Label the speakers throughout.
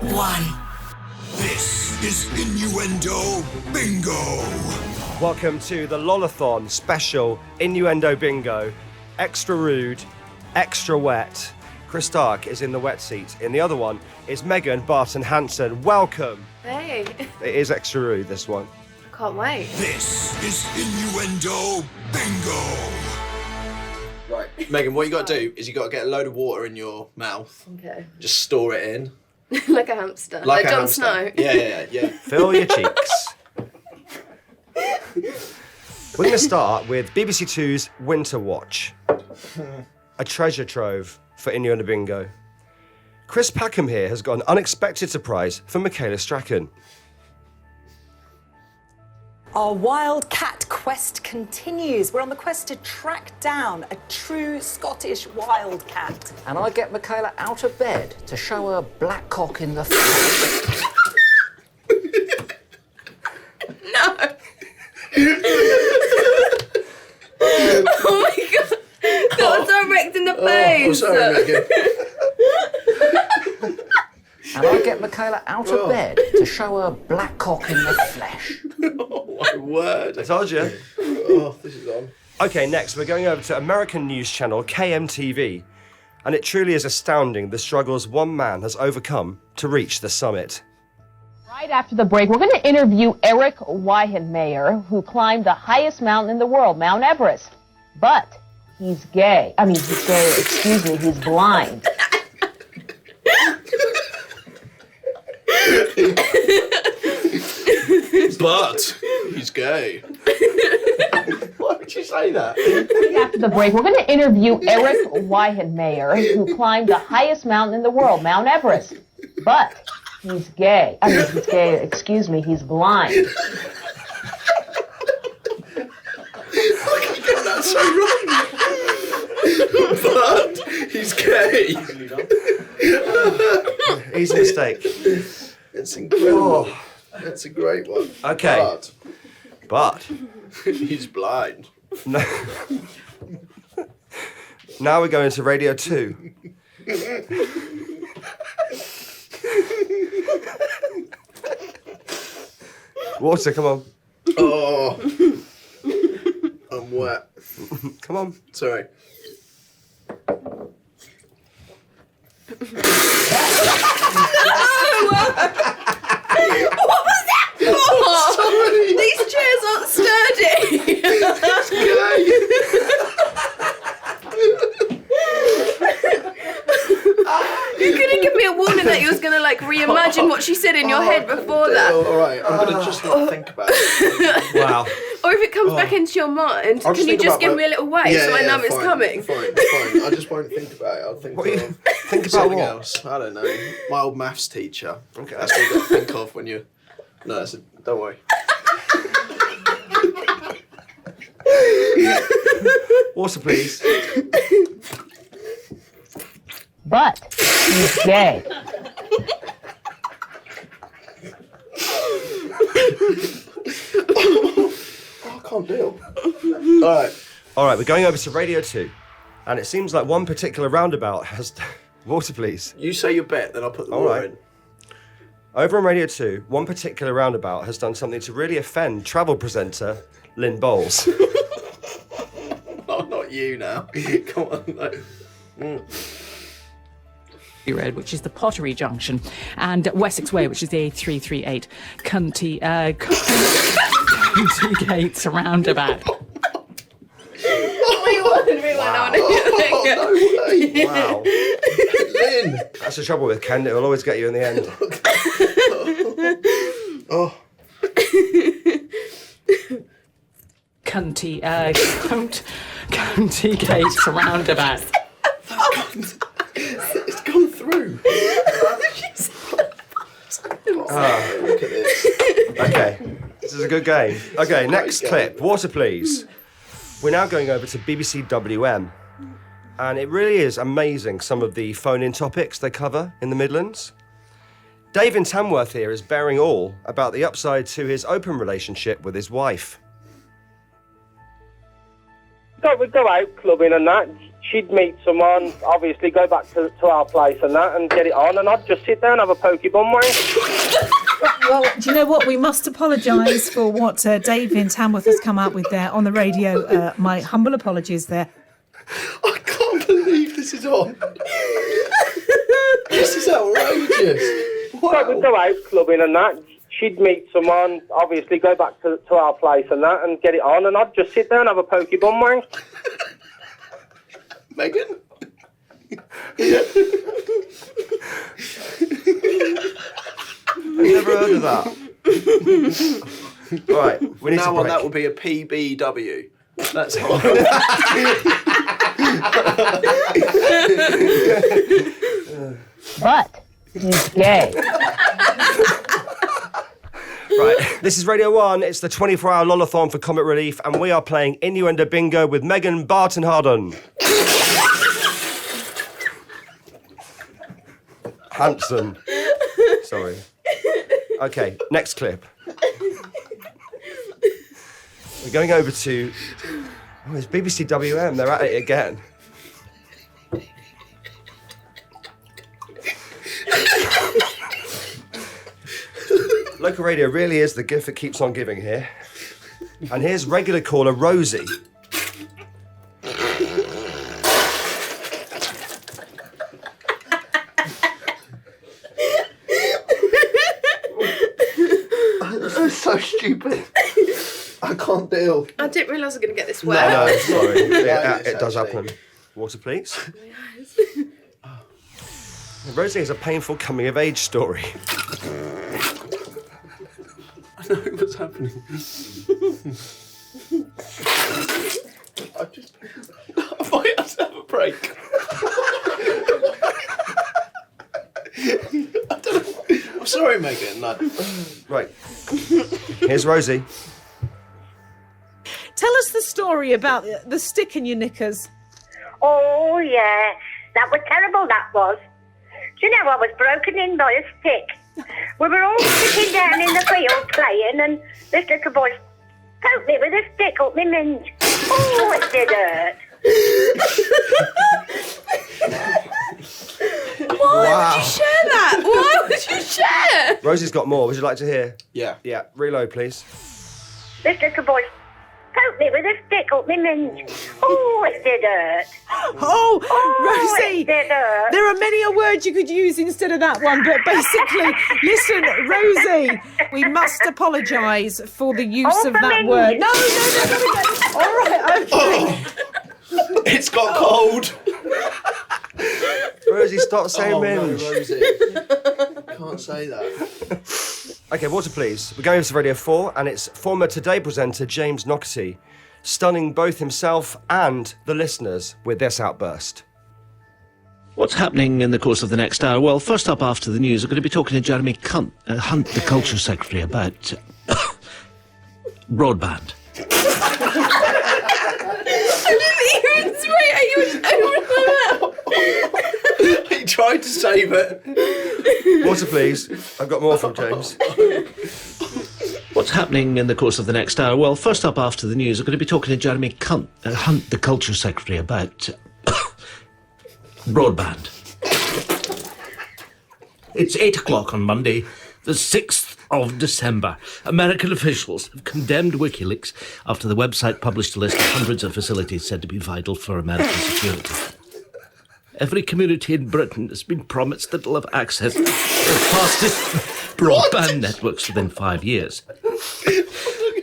Speaker 1: 1. This is Innuendo Bingo.
Speaker 2: Welcome to the LOLathon special Innuendo Bingo. Extra rude, extra wet. Chris Stark is in the wet seat. In the other one is Megan Barton-Hanson. Welcome.
Speaker 3: Hey.
Speaker 2: It is extra rude, this one.
Speaker 3: Can't wait.
Speaker 1: This is Innuendo Bingo.
Speaker 4: Right, Megan, what you got to do is you got to get a load of water in your mouth.
Speaker 3: Okay.
Speaker 4: Just store it in.
Speaker 3: Like a hamster. Like
Speaker 4: a
Speaker 3: Jon
Speaker 4: hamster.
Speaker 3: Snow.
Speaker 4: Yeah.
Speaker 2: Fill your cheeks. We're going to start with BBC Two's Winter Watch. A treasure trove for Innuendo Bingo. Chris Packham here has got an unexpected surprise for Michaela Strachan.
Speaker 5: Our wildcat quest continues. We're on the quest to track down a true Scottish wildcat.
Speaker 6: And I get Michaela out of bed to show her black cock in the face.
Speaker 3: No. Oh my god. That was direct in the face.
Speaker 4: I'm sorry, Megan.
Speaker 6: And I get Michaela out of bed to show her black cock in the flesh.
Speaker 4: Oh, my word.
Speaker 2: I told you.
Speaker 4: Oh, this is on.
Speaker 2: Okay, next we're going over to American news channel KMTV. And it truly is astounding the struggles one man has overcome to reach the summit.
Speaker 7: Right after the break, we're going to interview Eric Weihenmayer, who climbed the highest mountain in the world, Mount Everest. But he's gay. He's blind.
Speaker 4: But he's gay. Why would you say that?
Speaker 7: After the break, we're going to interview Eric Weihenmayer, who climbed the highest mountain in the world, Mount Everest. But he's gay. He's blind.
Speaker 4: That's so wrong. But he's gay.
Speaker 2: Easy mistake.
Speaker 4: It's incredible. It's a great one.
Speaker 2: Okay. But
Speaker 4: He's blind.
Speaker 2: no. Now we're going to Radio 2. Water, come on.
Speaker 4: Oh. I'm wet.
Speaker 2: Come on.
Speaker 4: Sorry.
Speaker 3: What was that for?
Speaker 4: Sorry.
Speaker 3: These chairs aren't sturdy.
Speaker 4: That's
Speaker 3: You couldn't give me a warning that you was going to reimagine what she said in your head before that.
Speaker 4: All right, I'm going to just not think about it.
Speaker 2: Wow.
Speaker 3: Or if it comes back into your mind,
Speaker 4: I'll
Speaker 3: can you
Speaker 4: think
Speaker 3: just
Speaker 4: about
Speaker 3: give
Speaker 4: my-
Speaker 3: me a little wave so I know it's
Speaker 4: fine,
Speaker 3: coming?
Speaker 4: Fine. I just won't think about it. I'll think
Speaker 2: What are you-
Speaker 4: of
Speaker 2: think about
Speaker 4: something
Speaker 2: what?
Speaker 4: else. I don't know. My old maths teacher.
Speaker 2: Okay.
Speaker 4: That's what you got to think of when you... No, don't worry.
Speaker 2: Water, please.
Speaker 7: But he's gay.
Speaker 4: I can't deal. All right.
Speaker 2: We're going over to Radio 2. And it seems like one particular roundabout has... Water, please.
Speaker 4: You say your bet, then I'll put the
Speaker 2: All
Speaker 4: water
Speaker 2: right.
Speaker 4: in.
Speaker 2: Over on Radio 2, one particular roundabout has done something to really offend travel presenter Lynn Bowles.
Speaker 4: Oh, not you now. Come on. No.
Speaker 8: Road, which is the Pottery Junction, and Wessex Way, which is the A338 Cunty Gates roundabout.
Speaker 4: Oh, no way.
Speaker 2: Wow.
Speaker 4: Lynn.
Speaker 2: That's the trouble with Ken, it will always get you in the end.
Speaker 4: Oh.
Speaker 8: Cunty Gates roundabout.
Speaker 4: It's gone through. Look at this.
Speaker 2: Okay, this is a good game. Okay, next
Speaker 4: game.
Speaker 2: clip. Water, please. We're now going over to BBC WM. And it really is amazing some of the phone-in topics they cover in the Midlands. Dave in Tamworth here is bearing all about the upside to his open relationship with his wife.
Speaker 9: We go out clubbing and that. she'd meet someone, obviously go back to our place and that, and get it on, and I'd just sit there and have a pokey bum wank.
Speaker 10: Well, do you know what? We must apologise for what Dave in Tamworth has come out with there on the radio. My humble apologies there.
Speaker 4: I can't believe this is on. This is outrageous. Wow.
Speaker 9: So we'd go out clubbing and that. She'd meet someone, obviously go back to our place and that, and get it on, and I'd just sit there and have a pokey bum wank.
Speaker 4: Megan?
Speaker 2: I've never heard of that. All right, we need
Speaker 4: now
Speaker 2: to break.
Speaker 4: on that will be a PBW. That's hot.
Speaker 7: But he's gay.
Speaker 2: Right, this is Radio 1. It's the 24-hour LOLathon for Comic Relief, and we are playing Innuendo Bingo with Megan Barton-Hard-on. Hanson. Sorry. Okay, next clip. We're going over to... Oh, it's BBC WM. They're at it again. Local radio really is the gift that keeps on giving here. And here's regular caller Rosie.
Speaker 4: That's so stupid. I can't deal.
Speaker 3: I didn't realise I was going to get this
Speaker 2: No,
Speaker 3: wet.
Speaker 2: sorry. It does happen. Water, please. Rosie has a painful coming-of-age story.
Speaker 4: I know what's happening. I might have to have a break. I don't know. I'm sorry, Megan.
Speaker 2: Right. Here's Rosie.
Speaker 10: Tell us the story about the stick in your knickers.
Speaker 11: Oh, yes. That was terrible, that was. Do you know, I was broken in by a stick. We were all sitting down in the field playing, and this little boy poked me with a stick up my minge. Oh, it did hurt.
Speaker 3: Why would you share that? Why would you share?
Speaker 2: Rosie's got more. Would you like to hear?
Speaker 4: Yeah.
Speaker 2: Yeah, reload, please.
Speaker 11: This little boy poked me with a stick up my minge. Oh, it did hurt.
Speaker 10: Oh, Rosie,
Speaker 11: it did hurt.
Speaker 10: there are many a word you could use instead of that one, but basically, listen, Rosie, we must apologise for the use of that word. No. All right, okay.
Speaker 4: It's got cold.
Speaker 2: Rosie, stop saying minge.
Speaker 4: No, Rosie. Can't say that.
Speaker 2: Okay, water, please. We're going over to Radio 4, and it's former Today presenter James Nockety stunning both himself and the listeners with this outburst.
Speaker 12: What's happening in the course of the next hour? Well, first up after the news, we're going to be talking to Jeremy Hunt, the Culture Secretary, about broadband.
Speaker 3: I didn't even spray at you.
Speaker 4: He tried to save it.
Speaker 2: Water, please. I've got more from James.
Speaker 12: What's happening in the course of the next hour? Well, first up after the news, we're going to be talking to Jeremy Hunt, the Culture Secretary, about broadband. It's 8 o'clock on Monday, the 6th of December. American officials have condemned WikiLeaks after the website published a list of hundreds of facilities said to be vital for American security. Every community in Britain has been promised that it'll have access to the fastest broadband networks within 5 years.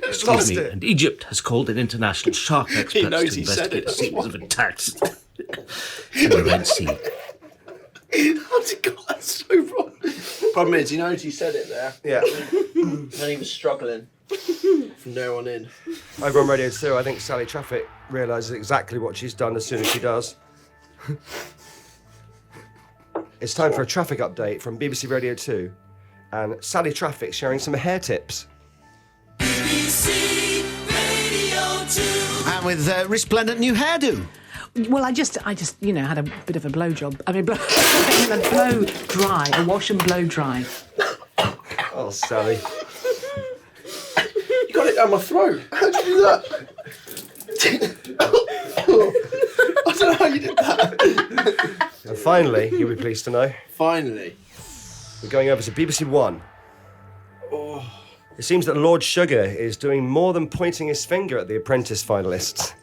Speaker 12: Excuse me, and Egypt has called in international shark experts to investigate a series of attacks in the Red Sea.
Speaker 4: How's it got that so wrong? Problem is, he knows he said it there.
Speaker 2: Yeah.
Speaker 4: And he was struggling from there on in.
Speaker 2: Over on Radio 2, I think Sally Traffic realises exactly what she's done as soon as she does. It's time for a traffic update from BBC Radio 2, and Sally Traffic sharing some hair tips.
Speaker 1: BBC Radio 2.
Speaker 6: And with resplendent new hairdo.
Speaker 8: Well, I just, you know, had a bit of a blow job. I mean, a blow dry, a wash and blow dry.
Speaker 2: Oh, Sally.
Speaker 4: You got it down my throat. How'd you do that? I don't don't know how you did that.
Speaker 2: And finally, you'll be pleased to know,
Speaker 4: Finally.
Speaker 2: we're going over to BBC One. It seems that Lord Sugar is doing more than pointing his finger at the Apprentice finalists.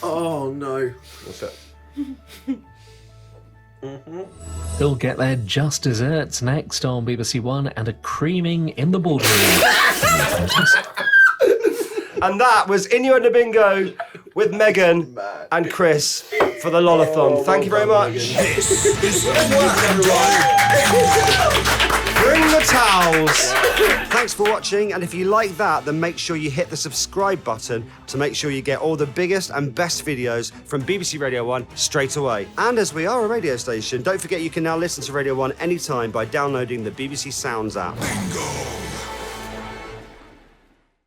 Speaker 4: Oh no.
Speaker 2: What's that?
Speaker 13: They'll get their just desserts next on BBC One and a creaming in the boardroom.
Speaker 2: And that was Innuendo Bingo with Megan and Chris for the LOLathon. Thank you very much.
Speaker 1: This is everyone.
Speaker 2: Bring the towels.
Speaker 14: Thanks for watching, and if you like that, then make sure you hit the subscribe button to make sure you get all the biggest and best videos from BBC Radio 1 straight away. And as we are a radio station, don't forget you can now listen to Radio 1 anytime by downloading the BBC Sounds app.
Speaker 1: Bingo.